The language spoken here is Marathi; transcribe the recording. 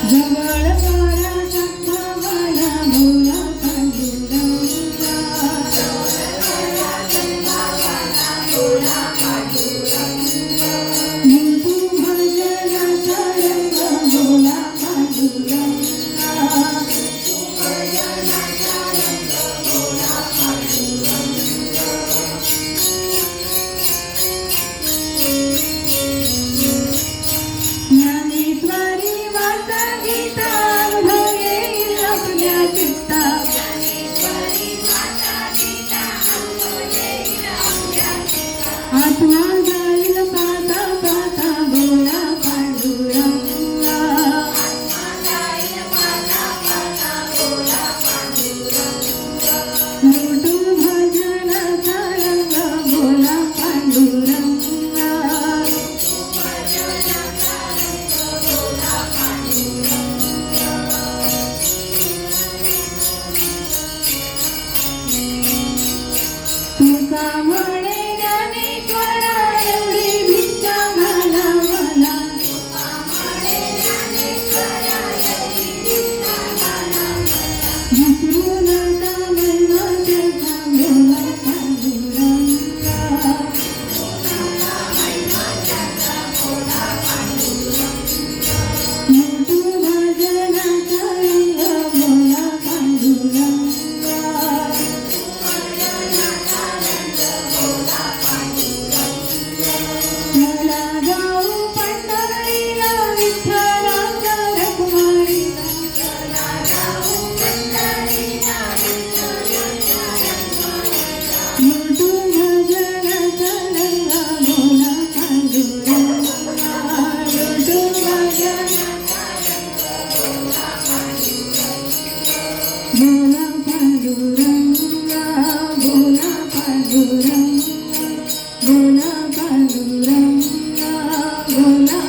जवळ वारा चक्रावाला भोला पांडुरंगा मोठू भजनाचा रंग भोला पांडुरंगा ज्ञानेश्वरी वाचा गीता अनुभव येईल आपल्या चित्तात आत्मा जाईल पाता पाता भोला पांडुरंगा मोठू भजनाचा रंग भोला पांडुरंगा तुका म्हणे ज्ञानेश्वरा एवढी भिक्षा घाला मला विसरू नका महिमा त्याचा भोला पांडुरंगा मोठू भजनाचा रंग भोला पांडुरंगा मला जाऊ पंढरीला विठ्ठलाच्या रखमाईला मोठू भजनाचा रंग भोला पांडुरंगा मोठू भजनाचा भोला पांडुरंगा भोला पांडुरंगा भोला पांडुरंगा भोला